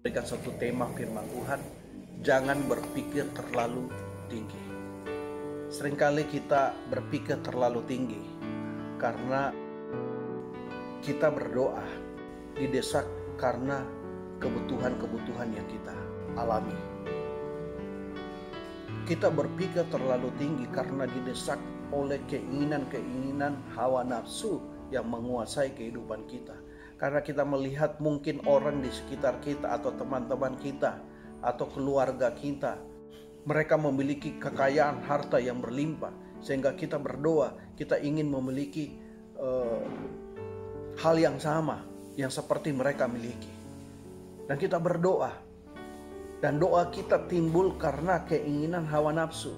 Berikan satu tema firman Tuhan, jangan berpikir terlalu tinggi. Seringkali kita berpikir terlalu tinggi karena kita berdoa didesak karena kebutuhan-kebutuhan yang kita alami. Kita berpikir terlalu tinggi karena didesak oleh keinginan-keinginan hawa nafsu yang menguasai kehidupan kita. Karena kita melihat mungkin orang di sekitar kita atau teman-teman kita atau keluarga kita, mereka memiliki kekayaan harta yang berlimpah, sehingga kita berdoa, kita ingin memiliki hal yang sama yang seperti mereka miliki. Dan kita berdoa, dan doa kita timbul karena keinginan hawa nafsu.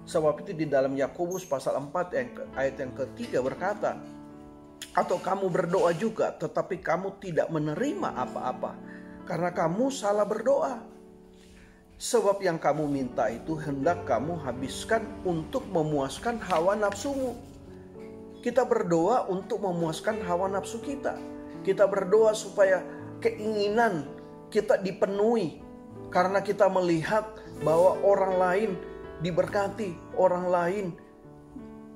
Sebab itu di dalam Yakobus pasal 4 ayat yang ketiga berkata, atau kamu berdoa juga tetapi kamu tidak menerima apa-apa karena kamu salah berdoa. Sebab yang kamu minta itu hendak kamu habiskan untuk memuaskan hawa nafsumu. Kita berdoa untuk memuaskan hawa nafsu kita. Kita berdoa supaya keinginan kita dipenuhi karena kita melihat bahwa orang lain diberkati, orang lain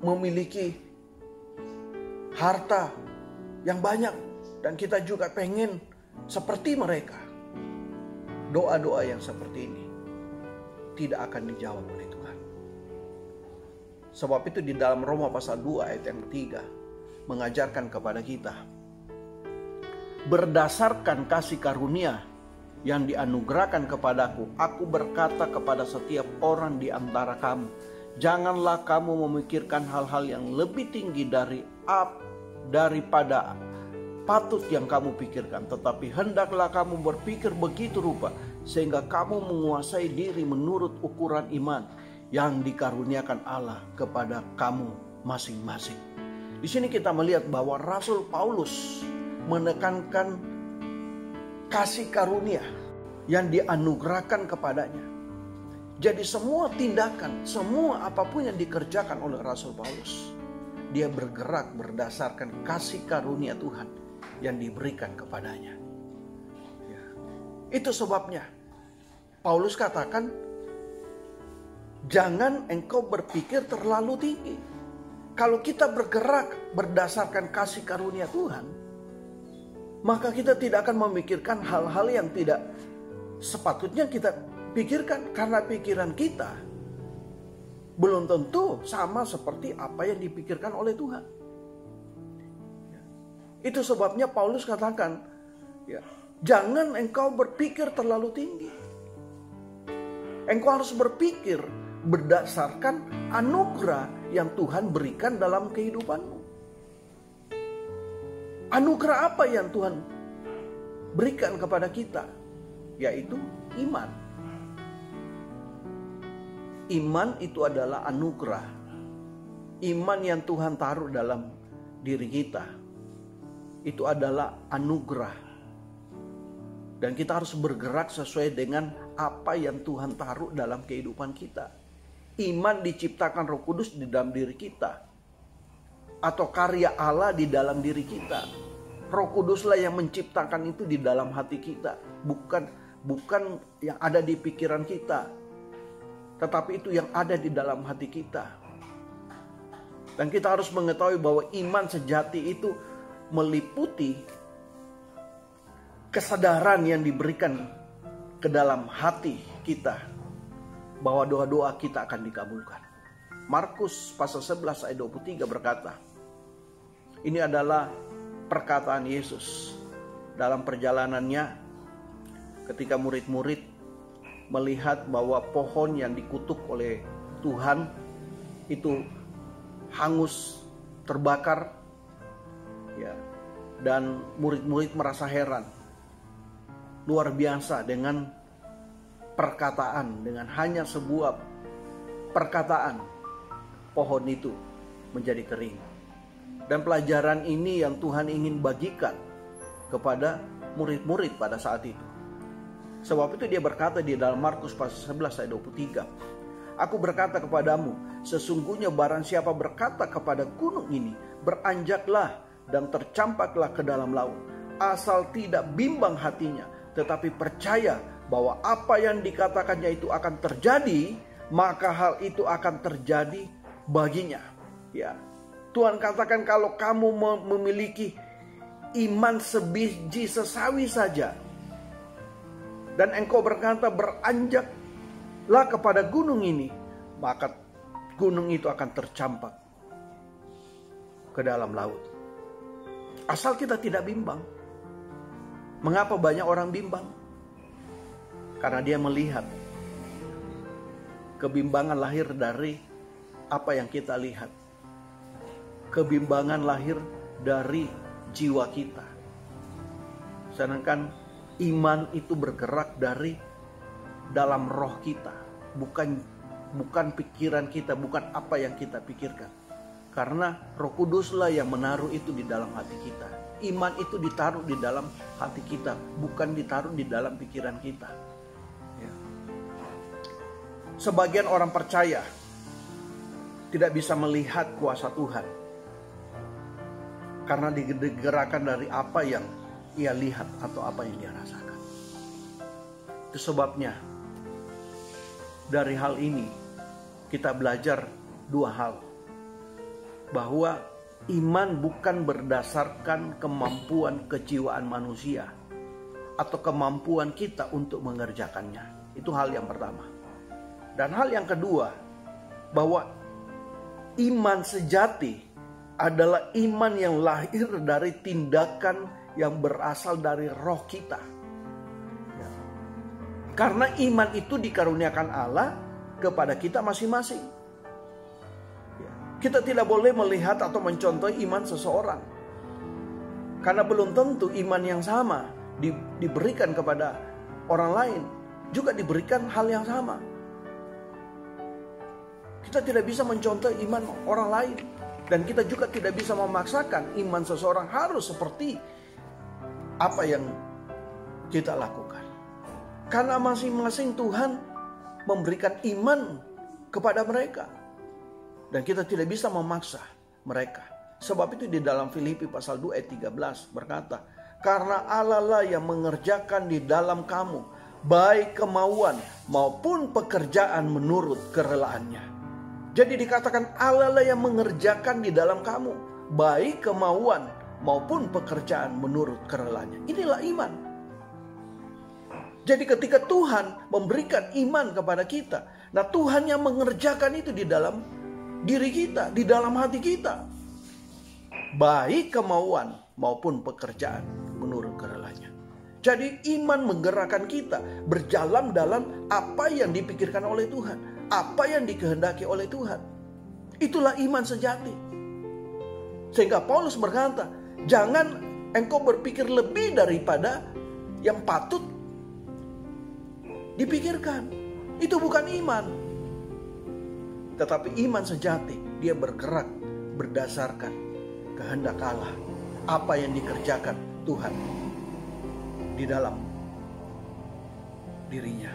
memiliki harta yang banyak dan kita juga pengen seperti mereka. Doa-doa yang seperti ini tidak akan dijawab oleh Tuhan. Sebab itu di dalam Roma pasal 2 ayat yang ketiga mengajarkan kepada kita, berdasarkan kasih karunia yang dianugerahkan kepadaku, aku berkata kepada setiap orang di antara kamu, janganlah kamu memikirkan hal-hal yang lebih tinggi daripada patut yang kamu pikirkan, tetapi hendaklah kamu berpikir begitu rupa sehingga kamu menguasai diri menurut ukuran iman yang dikaruniakan Allah kepada kamu masing-masing. Di sini kita melihat bahwa Rasul Paulus menekankan kasih karunia yang dianugerahkan kepadanya. Jadi semua tindakan, semua apapun yang dikerjakan oleh Rasul Paulus, dia bergerak berdasarkan kasih karunia Tuhan yang diberikan kepadanya. Ya. Itu sebabnya Paulus katakan, jangan engkau berpikir terlalu tinggi. Kalau kita bergerak berdasarkan kasih karunia Tuhan, maka kita tidak akan memikirkan hal-hal yang tidak sepatutnya kita pikirkan, karena pikiran kita belum tentu sama seperti apa yang dipikirkan oleh Tuhan. Itu sebabnya Paulus katakan, ya, jangan engkau berpikir terlalu tinggi. Engkau harus berpikir berdasarkan anugerah yang Tuhan berikan dalam kehidupanmu. Anugerah apa yang Tuhan berikan kepada kita? Yaitu iman. Iman itu adalah anugerah. Iman yang Tuhan taruh dalam diri kita, itu adalah anugerah. Dan kita harus bergerak sesuai dengan apa yang Tuhan taruh dalam kehidupan kita. Iman diciptakan Roh Kudus di dalam diri kita, atau karya Allah di dalam diri kita. Roh Kuduslah yang menciptakan itu di dalam hati kita, bukan yang ada di pikiran kita, tetapi itu yang ada di dalam hati kita. Dan kita harus mengetahui bahwa iman sejati itu meliputi kesadaran yang diberikan ke dalam hati kita bahwa doa-doa kita akan dikabulkan. Markus pasal 11 ayat 23 berkata, ini adalah perkataan Yesus dalam perjalanannya ketika murid-murid melihat bahwa pohon yang dikutuk oleh Tuhan itu hangus, terbakar, ya, dan murid-murid merasa heran, luar biasa dengan perkataan, dengan hanya sebuah perkataan pohon itu menjadi kering. Dan pelajaran ini yang Tuhan ingin bagikan kepada murid-murid pada saat itu. Sebab itu dia berkata di dalam Markus pasal 11 ayat 23, aku berkata kepadamu, sesungguhnya barang siapa berkata kepada gunung ini, beranjaklah dan tercampaklah ke dalam laut, asal tidak bimbang hatinya, tetapi percaya bahwa apa yang dikatakannya itu akan terjadi, maka hal itu akan terjadi baginya. Ya, Tuhan katakan kalau kamu memiliki iman sebiji sesawi saja, dan engkau berkata beranjaklah kepada gunung ini, maka gunung itu akan tercampak ke dalam laut. Asal kita tidak bimbang. Mengapa banyak orang bimbang? Karena dia melihat kebimbangan lahir dari apa yang kita lihat. Kebimbangan lahir dari jiwa kita. Sedangkan iman itu bergerak dari dalam roh kita, bukan pikiran kita, bukan apa yang kita pikirkan. Karena Roh Kuduslah yang menaruh itu di dalam hati kita. Iman itu ditaruh di dalam hati kita, bukan ditaruh di dalam pikiran kita. Ya. Sebagian orang percaya tidak bisa melihat kuasa Tuhan karena digerakkan dari apa yang ia lihat atau apa yang dia rasakan. Itu sebabnya dari hal ini kita belajar dua hal. Bahwa iman bukan berdasarkan kemampuan kejiwaan manusia atau kemampuan kita untuk mengerjakannya. Itu hal yang pertama. Dan hal yang kedua, bahwa iman sejati adalah iman yang lahir dari tindakan yang berasal dari roh kita. Karena iman itu dikaruniakan Allah kepada kita masing-masing. Kita tidak boleh melihat atau mencontoh iman seseorang. Karena belum tentu iman yang sama diberikan kepada orang lain. Juga diberikan hal yang sama. Kita tidak bisa mencontoh iman orang lain. Dan kita juga tidak bisa memaksakan iman seseorang harus seperti apa yang kita lakukan. Karena masing-masing Tuhan memberikan iman kepada mereka. Dan kita tidak bisa memaksa mereka. Sebab itu di dalam Filipi pasal 2 ayat 13 berkata, karena Allah lah yang mengerjakan di dalam kamu, baik kemauan maupun pekerjaan menurut kerelaannya. Jadi dikatakan Allah lah yang mengerjakan di dalam kamu, baik kemauan maupun pekerjaan menurut kerelaannya. Inilah iman. Jadi ketika Tuhan memberikan iman kepada kita, nah Tuhan yang mengerjakan itu di dalam diri kita, di dalam hati kita. Baik kemauan maupun pekerjaan menurut kerelanya. Jadi iman menggerakkan kita berjalan dalam apa yang dipikirkan oleh Tuhan. Apa yang dikehendaki oleh Tuhan. Itulah iman sejati. Sehingga Paulus berkata, jangan engkau berpikir lebih daripada yang patut dipikirkan. Itu bukan iman. Tetapi iman sejati, dia bergerak berdasarkan kehendak Allah. Apa yang dikerjakan Tuhan di dalam dirinya.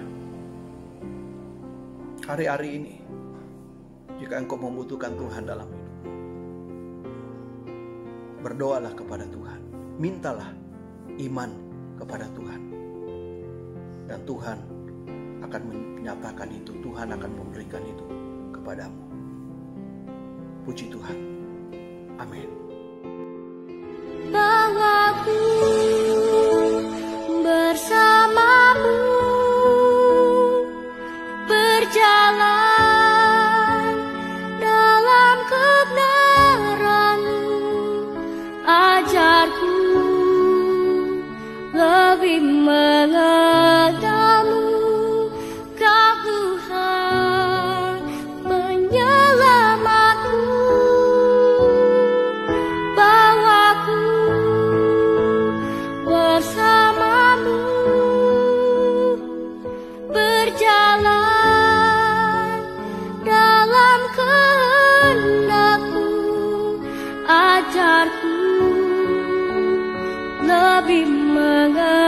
Hari-hari ini, jika engkau membutuhkan Tuhan dalam hidup, berdoalah kepada Tuhan. Mintalah iman kepada Tuhan. Dan Tuhan akan menyatakan itu. Tuhan akan memberikan itu kepadamu. Puji Tuhan. Amin. Bawaku bersamamu berjalan dalam kebenaran-Mu, ajarku lebih mengenal-Mu. Kau Tuhan penyelamatku, bawaku bersamamu berjalan dalam kehendak-Mu, ajarku lebih mengenal